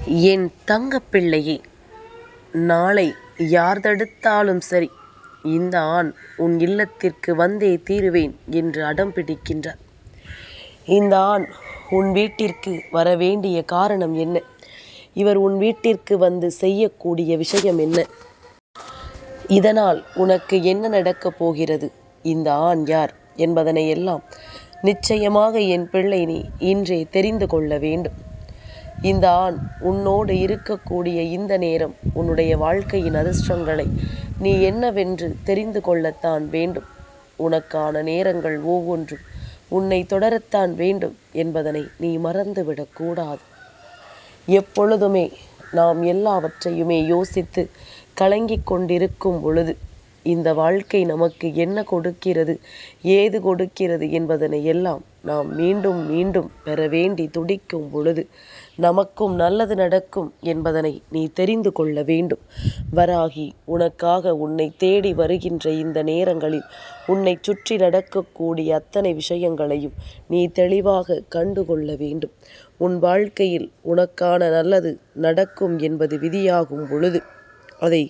என் தங்கப்பிள்ளையே, நாளை யார் தடுத்தாலும் சரி, இந்த ஆண் உன் இல்லத்திற்கு வந்தே தீருவேன் என்று அடம் பிடிக்கின்றார். இந்த ஆண் உன் வீட்டிற்கு வரவேண்டிய காரணம் என்ன? இவர் உன் வீட்டிற்கு வந்து செய்யக்கூடிய விஷயம் என்ன? இதனால் உனக்கு என்ன நடக்கப் போகிறது? இந்த ஆண் யார் என்பதனை எல்லாம் நிச்சயமாக என் பிள்ளை நீ இன்றே தெரிந்து கொள்ள வேண்டும். இந்த ஆண் உன்னோடு இருக்கக்கூடிய இந்த நேரம் உன்னுடைய வாழ்க்கையின் அதிர்ஷ்டங்களை நீ என்னவென்று தெரிந்து கொள்ளத்தான் வேண்டும். உனக்கான நேரங்கள் ஒவ்வொன்றும் உன்னை தொடரத்தான் வேண்டும் என்பதனை நீ மறந்துவிடக்கூடாது. எப்பொழுதுமே நாம் எல்லாவற்றையுமே யோசித்து கலங்கிக் கொண்டிருக்கும் பொழுது இந்த வாழ்க்கை நமக்கு என்ன கொடுக்கிறது, ஏது கொடுக்கிறது என்பதனை எல்லாம் நாம் மீண்டும் மீண்டும் பெற வேண்டி துடிக்கும் பொழுது நமக்கும் நல்லது நடக்கும் என்பதனை நீ தெரிந்து கொள்ள வேண்டும். வராகி, உனக்காக உன்னை தேடி வருகின்ற இந்த நேரங்களில் உன்னை சுற்றி நடக்கக்கூடிய அத்தனை விஷயங்களையும் நீ தெளிவாக கண்டுகொள்ள வேண்டும். உன் வாழ்க்கையில் உனக்கான நல்லது நடக்கும் என்பது விதியாகும் பொழுது அதை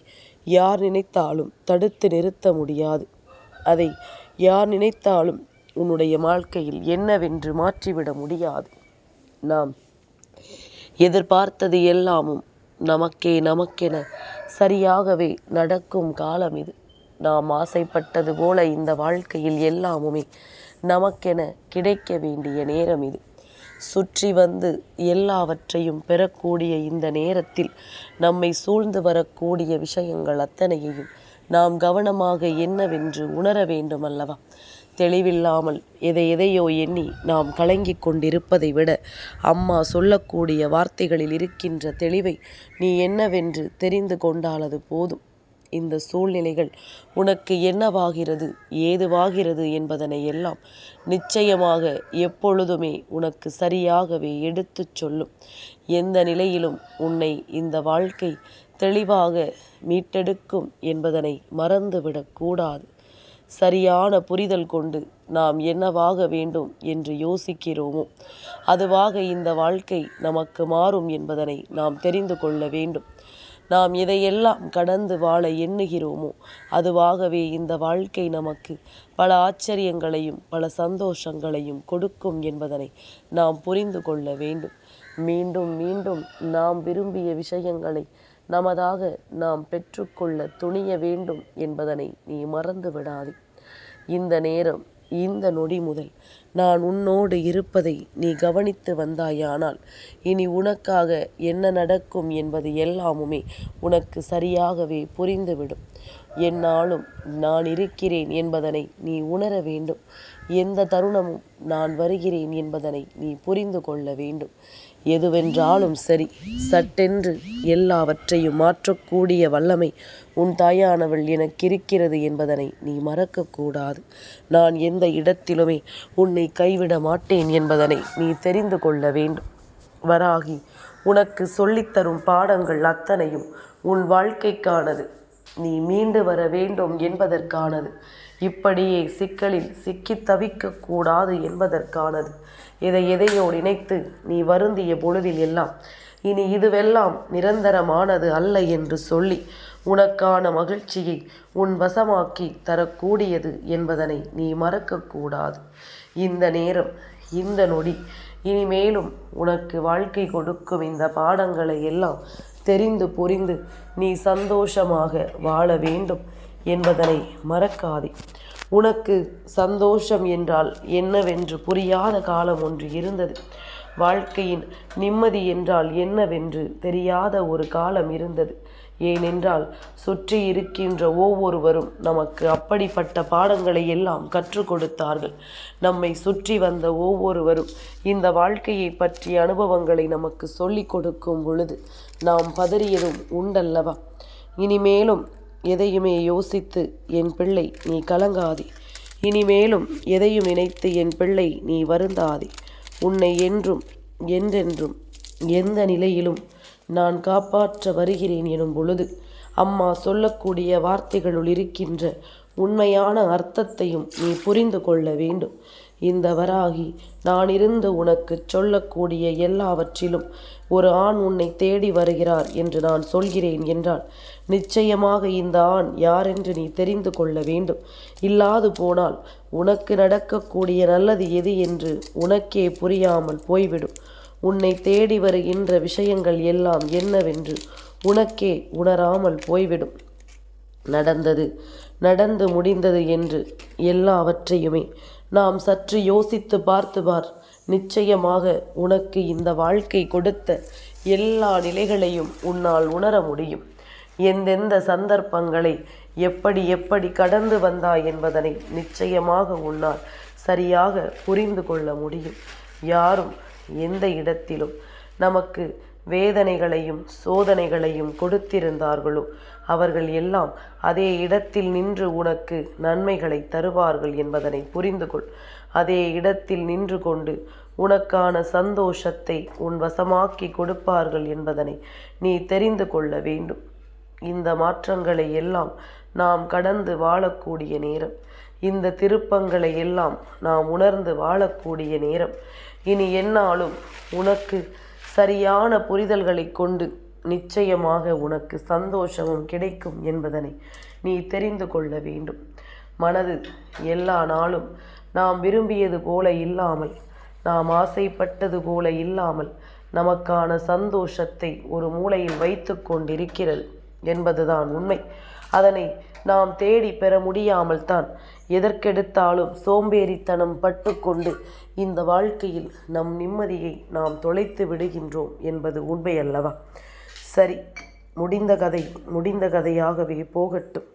யார் நினைத்தாலும் தடுத்து நிறுத்த முடியாது. அதை யார் நினைத்தாலும் உன்னுடைய வாழ்க்கையில் என்னவென்று மாற்றிவிட முடியாது. நாம் எதிர்பார்த்தது எல்லாமும் நமக்கென சரியாகவே நடக்கும் காலம் இது. நாம் ஆசைப்பட்டது போல இந்த வாழ்க்கையில் எல்லாமுமே நமக்கென கிடைக்க வேண்டிய நேரம் இது. சுற்றி வந்து எல்லாவற்றையும் பெறக்கூடிய இந்த நேரத்தில் நம்மை சூழ்ந்து வரக்கூடிய விஷயங்கள் அத்தனையையும் நாம் கவனமாக என்னவென்று உணர வேண்டும் அல்லவா? தெளிவில்லாமல் எதையோ எண்ணி நாம் கலங்கிக் கொண்டிருப்பதை விட அம்மா சொல்லக்கூடிய வார்த்தைகளில் இருக்கின்ற தெளிவை நீ என்னவென்று தெரிந்து கொண்டாலது போதும். இந்த சூழ்நிலைகள் உனக்கு என்னவாகிறது, ஏதுவாகிறது என்பதனை எல்லாம் நிச்சயமாக எப்பொழுதுமே உனக்கு சரியாகவே எடுத்துச் சொல்லும். எந்த நிலையிலும் உன்னை இந்த வாழ்க்கை தெளிவாக மீட்டெடுக்கும் என்பதனை மறந்துவிடக்கூடாது. சரியான புரிதல் கொண்டு நாம் என்னவாக வேண்டும் என்று யோசிக்கிறோமோ அதுவாக இந்த வாழ்க்கை நமக்கு மாறும் என்பதனை நாம் தெரிந்து கொள்ள வேண்டும். நாம் எதையெல்லாம் கடந்து வாழ எண்ணுகிறோமோ அதுவாகவே இந்த வாழ்க்கை நமக்கு பல ஆச்சரியங்களையும் பல சந்தோஷங்களையும் கொடுக்கும் என்பதனை நாம் புரிந்து கொள்ள வேண்டும். மீண்டும் மீண்டும் நாம் விரும்பிய விஷயங்களை நமதாக நாம் பெற்றுக்கொள்ள துணிய வேண்டும் என்பதனை நீ மறந்து விடாதே. இந்த நேரம், இந்த நொடி முதல் நான் உன்னோடு இருப்பதை நீ கவனித்து வந்தாயானால் இனி உனக்காக என்ன நடக்கும் என்பது எல்லாமுமே உனக்கு சரியாகவே புரிந்துவிடும். என்னாலும் நான் இருக்கிறேன் என்பதனை நீ உணர வேண்டும். எந்த தருணமும் நான் வருகிறேன் என்பதனை நீ புரிந்து கொள்ள வேண்டும். எதுவென்றாலும் சரி, சட்டென்று எல்லாவற்றையும் மாற்றக்கூடிய வல்லமை உன் தாயானவள் எனக்கு இருக்கிறது என்பதனை நீ மறக்கக்கூடாது. நான் எந்த இடத்திலுமே உன்னை கைவிட மாட்டேன் என்பதனை நீ தெரிந்து கொள்ள வேண்டும். வராகி, உனக்கு சொல்லித்தரும் பாடங்கள் அத்தனையும் உன் வாழ்க்கைக்கானது. நீ மீண்டு வர வேண்டும் என்பதற்கானது. இப்படியே சிக்கலில் சிக்கி தவிக்கக்கூடாது என்பதற்கானது. எதையோ நினைத்து நீ வருந்திய பொழுதில் எல்லாம் இனி இதுவெல்லாம் நிரந்தரமானது அல்ல என்று சொல்லி உனக்கான மகிழ்ச்சியை உன் வசமாக்கி தரக்கூடியது என்பதனை நீ மறக்கக்கூடாது. இந்த நேரம், இந்த நொடி இனிமேலும் உனக்கு வாழ்க்கை கொடுக்கும் இந்த பாடங்களை எல்லாம் தெரிந்து புரிந்து நீ சந்தோஷமாக வாழ வேண்டும் என்பதனை மறக்காதே. உனக்கு சந்தோஷம் என்றால் என்னவென்று புரியாத காலம் ஒன்று இருந்தது. வாழ்க்கையின் நிம்மதி என்றால் என்னவென்று தெரியாத ஒரு காலம் இருந்தது. ஏனென்றால் சுற்றி இருக்கின்ற ஒவ்வொருவரும் நமக்கு அப்படிப்பட்ட பாடங்களை எல்லாம் கற்றுக் கொடுத்தார்கள். நம்மை சுற்றி வந்த ஒவ்வொருவரும் இந்த வாழ்க்கையை பற்றிய அனுபவங்களை நமக்கு சொல்லிக் கொடுக்கும் பொழுது நாம் பதறியதும் உண்டல்லவா? இனிமேலும் எதையுமே யோசித்து என் பிள்ளை நீ கலங்காதே. இனிமேலும் எதையும் நினைத்து என் பிள்ளை நீ வருந்தாதே. உன்னை என்றும் என்றென்றும் எந்த நிலையிலும் நான் காப்பாற்ற வருகிறேன் எனும் பொழுது அம்மா சொல்லக்கூடிய வார்த்தைகளுள் இருக்கின்ற உண்மையான அர்த்தத்தையும் நீ புரிந்து கொள்ள வேண்டும். இந்த வராகி நான் இருந்து உனக்கு சொல்லக்கூடிய எல்லாவற்றிலும் ஒரு ஆண் உன்னை தேடி வருகிறார் என்று நான் சொல்கிறேன் என்றால் நிச்சயமாக இந்த ஆண் யாரென்று நீ தெரிந்து கொள்ள வேண்டும். இல்லாது போனால் உனக்கு நடக்கக்கூடிய நல்லது எது என்று உனக்கே புரியாமல் போய்விடும். உன்னை தேடி வருகின்ற விஷயங்கள் எல்லாம் என்னவென்று உனக்கே உணராமல் போய்விடும். நடந்து முடிந்தது என்று எல்லாவற்றையுமே நாம் சற்று யோசித்து பார்த்து பார். நிச்சயமாக உனக்கு இந்த வாழ்க்கை கொடுத்த எல்லா நிலைகளையும் உன்னால் உணர முடியும். எந்தெந்த சந்தர்ப்பங்களை எப்படி எப்படி கடந்து வந்தாய் என்பதனை நிச்சயமாக உன்னால் சரியாக புரிந்து கொள்ள முடியும். யாரும் எந்த இடத்திலும் நமக்கு வேதனைகளையும் சோதனைகளையும் கொடுத்திருந்தார்களோ அவர்கள் எல்லாம் அதே இடத்தில் நின்று உனக்கு நன்மைகளை தருவார்கள் என்பதனை புரிந்து கொள். அதே இடத்தில் நின்று கொண்டு உனக்கான சந்தோஷத்தை உன் வசமாக்கி கொடுப்பார்கள் என்பதனை நீ தெரிந்து கொள்ள வேண்டும். இந்த மாற்றங்களை எல்லாம் நாம் கடந்து வாழக்கூடிய நேரம், இந்த திருப்பங்களை எல்லாம் நாம் உணர்ந்து வாழக்கூடிய நேரம். இனி என்னாலும் உனக்கு சரியான புரிதல்களை கொண்டு நிச்சயமாக உனக்கு சந்தோஷமும் கிடைக்கும் என்பதனை நீ தெரிந்து கொள்ள வேண்டும். மனது எல்லா நாளும் நாம் விரும்பியது போல இல்லாமல், நாம் ஆசைப்பட்டது போல இல்லாமல் நமக்கான சந்தோஷத்தை ஒரு மூலையில் வைத்து கொண்டிருக்கிறது என்பதுதான் உண்மை. அதனை நாம் தேடி பெற முடியாமல் தான் எதற்கெடுத்தாலும் சோம்பேறித்தனம் பட்டு கொண்டு இந்த வாழ்க்கையில் நம் நிம்மதியை நாம் தொலைத்து விடுகின்றோம் என்பது உண்மை அல்லவா? சரி, முடிந்த கதை முடிந்த கதையாகவே போகட்டும்.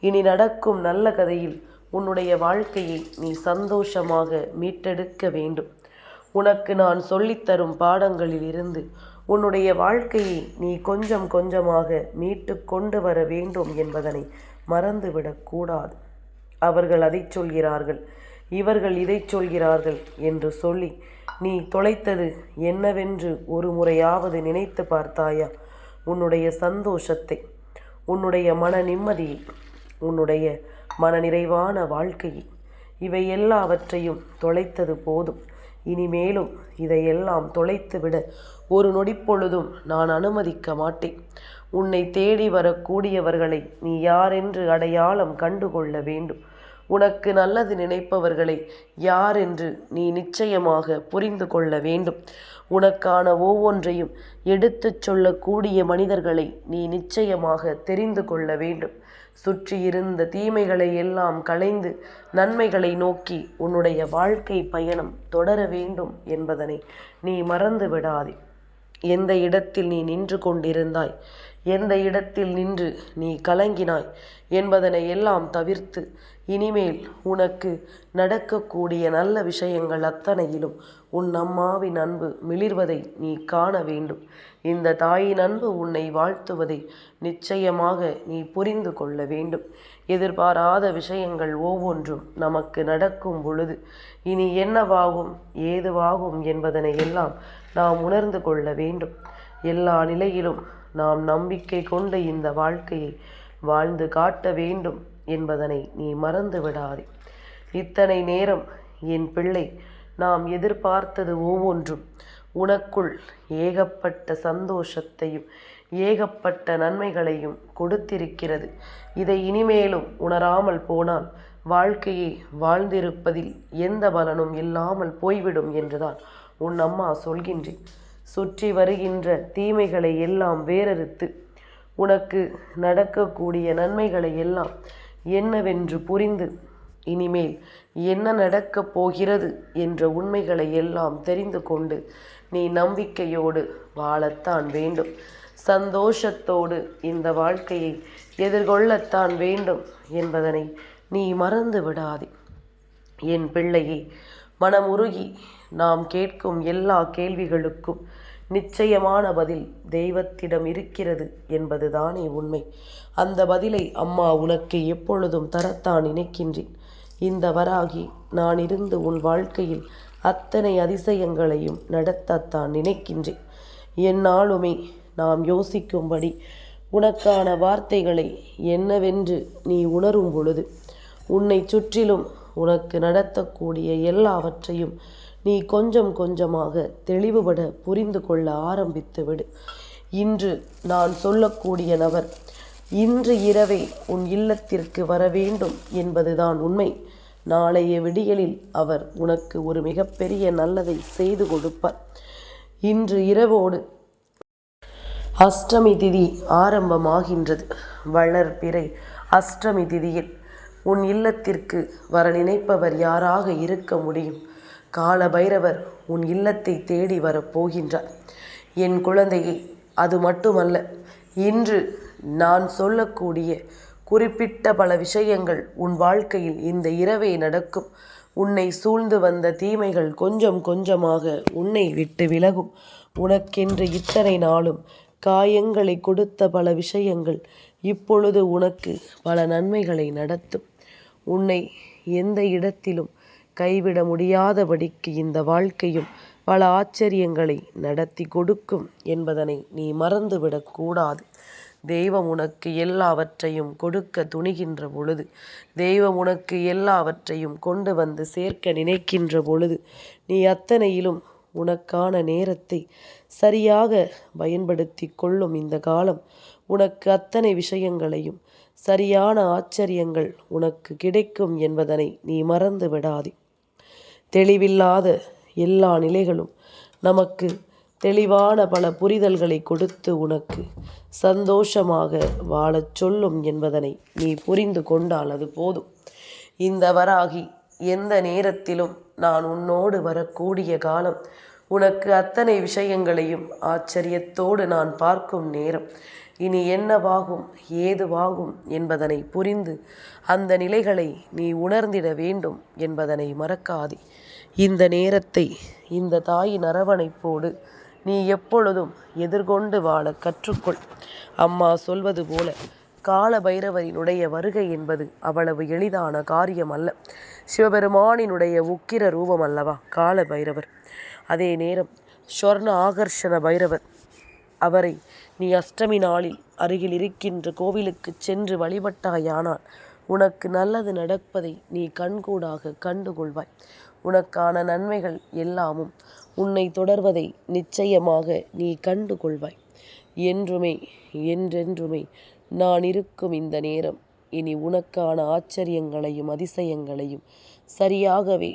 இனி நடக்கும் நல்ல கதையில் உன்னுடைய வாழ்க்கையை நீ சந்தோஷமாக மீட்டெடுக்க வேண்டும். உனக்கு நான் சொல்லித்தரும் பாடங்களில் இருந்து உன்னுடைய வாழ்க்கையை நீ கொஞ்சம் கொஞ்சமாக மீட்டு கொண்டு வர வேண்டும் என்பதனை மறந்துவிடக்கூடாது. அவர்கள் அதை சொல்கிறார்கள், இவர்கள் இதை சொல்கிறார்கள் என்று சொல்லி நீ தொலைத்தது என்னவென்று ஒரு முறையாவது நினைத்து பார்த்தாயா? உன்னுடைய சந்தோஷத்தை, உன்னுடைய மன நிம்மதியை, உன்னுடைய மனநிறைவான வாழ்க்கையை, இவை எல்லாவற்றையும் தொலைத்தது போதும். இனிமேலும் இதையெல்லாம் தொலைத்துவிட ஒரு நொடிப்பொழுதும் நான் அனுமதிக்க மாட்டேன். உன்னை தேடி வரக்கூடியவர்களை நீ யாரென்று அடையாளம் கண்டுகொள்ள வேண்டும். உனக்கு நல்லது நினைப்பவர்களை யார் என்று நீ நிச்சயமாக புரிந்து கொள்ள வேண்டும். உனக்கான ஒவ்வொன்றையும் எடுத்துச் சொல்லக்கூடிய மனிதர்களை நீ நிச்சயமாக தெரிந்து கொள்ள வேண்டும். சுற்றி இருந்த தீமைகளை எல்லாம் களைந்து நன்மைகளை நோக்கி உன்னுடைய வாழ்க்கை பயணம் தொடர வேண்டும் என்பதனை நீ மறந்து விடாதே. எந்த இடத்தில் நீ நின்று கொண்டிருந்தாய், எந்த இடத்தில் நின்று நீ கலங்கினாய் என்பதனை எல்லாம் தவிர்த்து இனிமேல் உனக்கு நடக்கக்கூடிய நல்ல விஷயங்கள் அத்தனையிலும் உன் அம்மாவின் அன்பு மிளிர்வதை நீ காண வேண்டும். இந்த தாயின் அன்பு உன்னை வாழ்த்துவதை நிச்சயமாக நீ புரிந்து கொள்ள வேண்டும். எதிர்பாராத விஷயங்கள் ஒவ்வொன்றும் நமக்கு நடக்கும் பொழுது இனி என்னவாகும் ஏதுவாகும் என்பதனை எல்லாம் நாம் உணர்ந்து கொள்ள வேண்டும். எல்லா நிலையிலும் நாம் நம்பிக்கை கொண்ட இந்த வாழ்க்கையை வாழ்ந்து காட்ட வேண்டும் என்பதனை நீ மறந்து விடாதே. இத்தனை நேரம் என் பிள்ளை நாம் எதிர்பார்த்தது ஒவ்வொன்றும் உனக்குள் ஏகப்பட்ட சந்தோஷத்தையும் ஏகப்பட்ட நன்மைகளையும் கொடுத்திருக்கிறது. இதை இனிமேலும் உணராமல் போனால் வாழ்க்கையை வாழ்ந்திருப்பதில் எந்த பலனும் இல்லாமல் போய்விடும் என்றுதான் உன் அம்மா சொல்கின்றேன். சுற்றி வருகின்ற தீமைகளை எல்லாம் வேறறுத்து உனக்கு நடக்கக்கூடிய நன்மைகளை எல்லாம் என்னவென்று புரிந்து இனிமேல் என்ன நடக்கப் போகிறது என்ற உண்மைகளை எல்லாம் தெரிந்து கொண்டு நீ நம்பிக்கையோடு வாழத்தான் வேண்டும். சந்தோஷத்தோடு இந்த வாழ்க்கையை எதிர்கொள்ளத்தான் வேண்டும் என்பதனை நீ மறந்து விடாதே. என் பிள்ளையே, மனமுருகி நாம் கேட்கும் எல்லா கேள்விகளுக்கும் நிச்சயமான பதில் தெய்வத்திடம் இருக்கிறது என்பதுதானே உண்மை. அந்த பதிலை அம்மா உனக்கு எப்பொழுதும் தரத்தான் நினைக்கின்றேன். இந்த வராகி நான் இருந்து உன் வாழ்க்கையில் அத்தனை அதிசயங்களையும் நடத்தத்தான் நினைக்கின்றேன். எந்நாளுமே நாம் யோசிக்கும்படி உனக்கான வார்த்தைகளை என்னவென்று நீ உணரும் பொழுது உன்னை சுற்றிலும் உனக்கு நடத்தக்கூடிய எல்லாவற்றையும் நீ கொஞ்சம் கொஞ்சமாக தெளிவுபட புரிந்து கொள்ள ஆரம்பித்து விடு. இன்று நான் சொல்லக்கூடிய நபர் இன்று இரவே உன் இல்லத்திற்கு வர வேண்டும் என்பதுதான் உண்மை. நாளைய விடியலில் அவர் உனக்கு ஒரு மிகப்பெரிய நல்லதை செய்து கொடுப்பார். இன்று இரவோடு அஷ்டமி திதி ஆரம்பமாகின்றது. வளர்பிறை அஷ்டமி திதியில் உன் இல்லத்திற்கு வர நினைப்பவர் யாராக இருக்க முடியும்? கால பைரவர் உன் இல்லத்தை தேடி வரப்போகின்றார். என் குழந்தையே, அது மட்டுமல்ல, இன்று நான் சொல்லக்கூடிய குறிப்பிட்ட பல விஷயங்கள் உன் வாழ்க்கையில் இந்த இரவே நடக்கும். உன்னை சூழ்ந்து வந்த தீமைகள் கொஞ்சம் கொஞ்சமாக உன்னை விட்டு விலகும். உனக்கென்று இத்தனை நாளும் காயங்களை கொடுத்த பல விஷயங்கள் இப்பொழுது உனக்கு பல நன்மைகளை நடத்தும். உன்னை எந்த இடத்திலும் கைவிட முடியாதபடிக்கு இந்த வாழ்க்கையும் பல ஆச்சரியங்களை நடத்தி கொடுக்கும் என்பதனை நீ மறந்துவிடக்கூடாது. தெய்வம் உனக்கு எல்லாவற்றையும் கொடுக்க துணிகின்ற பொழுது, தெய்வம் உனக்கு எல்லாவற்றையும் கொண்டு வந்து சேர்க்க நினைக்கின்ற பொழுது, நீ அத்தனையிலும் உனக்கான நேரத்தை சரியாக பயன்படுத்தி கொள்ளும் இந்த காலம் உனக்கு அத்தனை விஷயங்களையும் சரியான ஆச்சரியங்கள் உனக்கு கிடைக்கும் என்பதனை நீ மறந்து விடாதே. தெளிவில்லாத எல்லா நிலைகளும் நமக்கு தெளிவான பல புரிதல்களை கொடுத்து உனக்கு சந்தோஷமாக வாழச் சொல்லும் என்பதனை நீ புரிந்து கொண்டால் அது போதும். இந்த வராகி எந்த நேரத்திலும் நான் உன்னோடு வரக்கூடிய காலம் உனக்கு அத்தனை விஷயங்களையும் ஆச்சரியத்தோடு நான் பார்க்கும் நேரம். இனி என்னவாகும் ஏதுவாகும் என்பதனை புரிந்து அந்த நிலைகளை நீ உணர்ந்திட வேண்டும் என்பதனை மறக்காதே. இந்த நேரத்தை இந்த தாயின் அரவணைப்போடு நீ எப்பொழுதும் எதிர்கொண்டு வாழ கற்றுக்கொள். அம்மா சொல்வது போல கால பைரவரினுடைய வருகை என்பது அவ்வளவு எளிதான காரியம் அல்ல. சிவபெருமானினுடைய உக்கிர ரூபம் அல்லவா கால பைரவர். அதே நேரம் ஸ்வர்ண ஆகர்ஷண பைரவர். அவரை நீ அஷ்டமி நாளில் அருகில் இருக்கின்ற கோவிலுக்கு சென்று வழிபட்டாயானால் உனக்கு நல்லது நடப்பதை நீ கண்கூடாக கண்டுகொள்வாய். உனக்கான நன்மைகள் எல்லாமும் உன்னை தொடர்வதை நிச்சயமாக நீ கண்டு கொள்வாய். என்றுமே என்றென்றுமே நான் இருக்கும் இந்த நேரம் இனி உனக்கான ஆச்சரியங்களையும் அதிசயங்களையும் சரியாகவே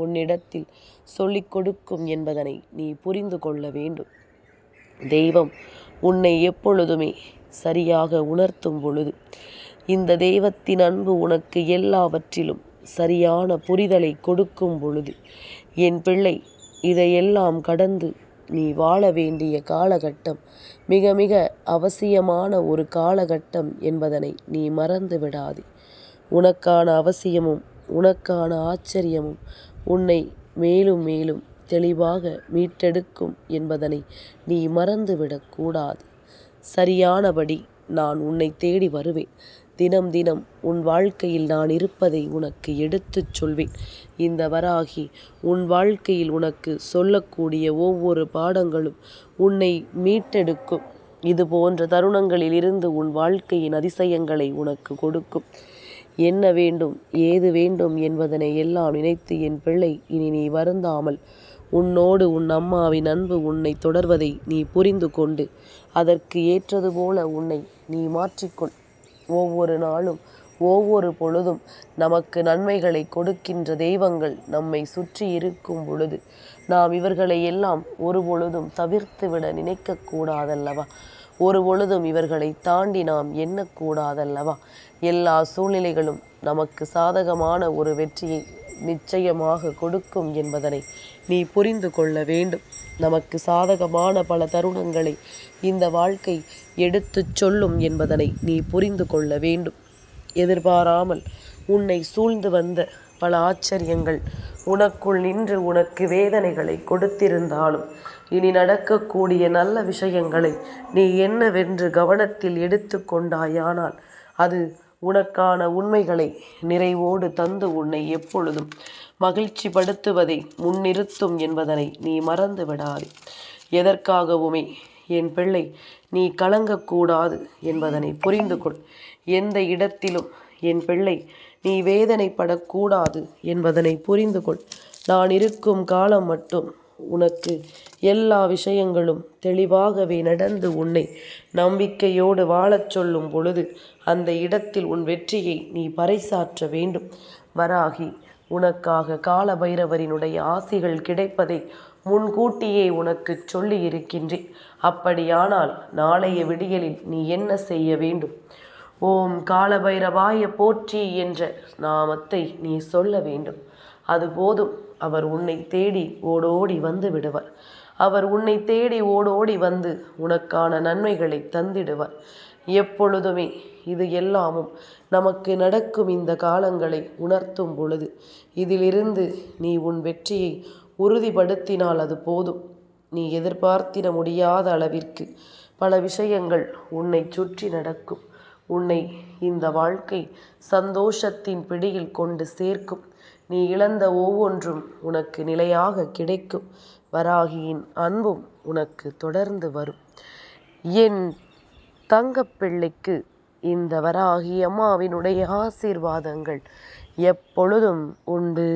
உன்னிடத்தில் சொல்லிக் கொடுக்கும் என்பதனை நீ புரிந்து கொள்ள வேண்டும். தெய்வம் உன்னை எப்பொழுதுமே சரியாக உணர்த்தும் பொழுது இந்த தெய்வத்தின் அன்பு உனக்கு எல்லாவற்றிலும் சரியான புரிதலை கொடுக்கும் பொழுது, என் பிள்ளை, இதையெல்லாம் கடந்து நீ வாழ வேண்டிய காலகட்டம் மிக மிக அவசியமான ஒரு காலகட்டம் என்பதனை நீ மறந்து விடாதே. உனக்கான அவசியமும் உனக்கான ஆச்சரியமும் உன்னை மேலும் மேலும் தெளிவாக மீட்டெடுக்கும் என்பதனை நீ மறந்துவிடக்கூடாது. சரியானபடி நான் உன்னை தேடி வருவேன். தினம் தினம் உன் வாழ்க்கையில் நான் இருப்பதை உனக்கு எடுத்துச் சொல்வேன். இந்த வராகி உன் வாழ்க்கையில் உனக்கு சொல்லக்கூடிய ஒவ்வொரு பாடங்களும் உன்னை மீட்டெடுக்கும். இது போன்ற தருணங்களில் இருந்து உன் வாழ்க்கையின் அதிசயங்களை உனக்கு கொடுக்கும். என்ன வேண்டும் ஏது வேண்டும் என்பதனை எல்லாம் நினைத்து என் பிள்ளை இனி நீ வருந்தாமல் உன்னோடு உன் அம்மாவின் அன்பு உன்னை தொடர்வதை நீ புரிந்து கொண்டு அதற்கு ஏற்றது போல உன்னை நீ மாற்றிக்கொள். ஒவ்வொரு நாளும் ஒவ்வொரு பொழுதும் நமக்கு நன்மைகளை கொடுக்கின்ற தெய்வங்கள் நம்மை சுற்றி இருக்கும் பொழுது நாம் இவர்களை எல்லாம் ஒரு பொழுதும் தவிர்த்து விட நினைக்கக்கூடாதல்லவா? ஒரு பொழுதும் இவர்களை தாண்டி நாம் எண்ணக்கூடாதல்லவா? எல்லா சூழ்நிலைகளும் நமக்கு சாதகமான ஒரு வெற்றியை நிச்சயமாக கொடுக்கும் என்பதனை நீ புரிந்து கொள்ள வேண்டும். நமக்கு சாதகமான பல தருணங்களை இந்த வாழ்க்கை எடுத்துச் சொல்லும் என்பதனை நீ புரிந்து கொள்ள வேண்டும். எதிர்பாராமல் உன்னை சூழ்ந்து வந்த பல ஆச்சரியங்கள் உனக்குள் நின்று உனக்கு வேதனைகளை கொடுத்திருந்தாலும் இனி நடக்கக்கூடிய நல்ல விஷயங்களை நீ என்னவென்று கவனத்தில் எடுத்து கொண்டாயானால் அது உனக்கான உண்மைகளை நிறைவோடு தந்து உன்னை எப்பொழுதும் மகிழ்ச்சி படுத்துவதை முன்னிறுத்தும் என்பதனை நீ மறந்து விடாதே. எதற்காகவுமே என் பிள்ளை நீ கலங்கக்கூடாது என்பதனை புரிந்து கொள். எந்த இடத்திலும் என் பிள்ளை நீ வேதனைப்படக்கூடாது என்பதனை புரிந்து கொள். நான் இருக்கும் காலம் மட்டும் உனக்கு எல்லா விஷயங்களும் தெளிவாகவே நடந்து உன்னை நம்பிக்கையோடு வாழச் சொல்லும் பொழுது அந்த இடத்தில் உன் வெற்றியை நீ பறைசாற்ற வேண்டும். வராகி, உனக்காக கால பைரவரினுடைய ஆசிகள் கிடைப்பதை முன்கூட்டியே உனக்கு சொல்லி இருக்கின்றேன். அப்படியானால் நாளைய விடியலில் நீ என்ன செய்ய வேண்டும்? ஓம் காலபைரவாய போற்றி என்ற நாமத்தை நீ சொல்ல வேண்டும். அது போதும். அவர் உன்னை தேடி ஓடோடி வந்து விடுவார். அவர் உன்னை தேடி ஓடோடி வந்து உனக்கான நன்மைகளை தந்திடுவார். எப்பொழுதுமே இது எல்லாமும் நமக்கு நடக்கும் இந்த காலங்களை உணர்த்தும் பொழுது இதிலிருந்து நீ உன் வெற்றியை உறுதிப்படுத்தினால் அது போதும். நீ எதிர்பார்த்திட முடியாத அளவிற்கு பல விஷயங்கள் உன்னை சுற்றி நடக்கும். உன்னை இந்த வாழ்க்கை சந்தோஷத்தின் பிடியில் கொண்டு சேர்க்கும். நீ இழந்த ஒவ்வொன்றும் உனக்கு நிலையாக கிடைக்கும். வராகியின் அன்பும் உனக்கு தொடர்ந்து வரும். என் தங்கப்பிள்ளைக்கு இந்த வராகி அம்மாவினுடைய ஆசீர்வாதங்கள் எப்பொழுதும் உண்டு.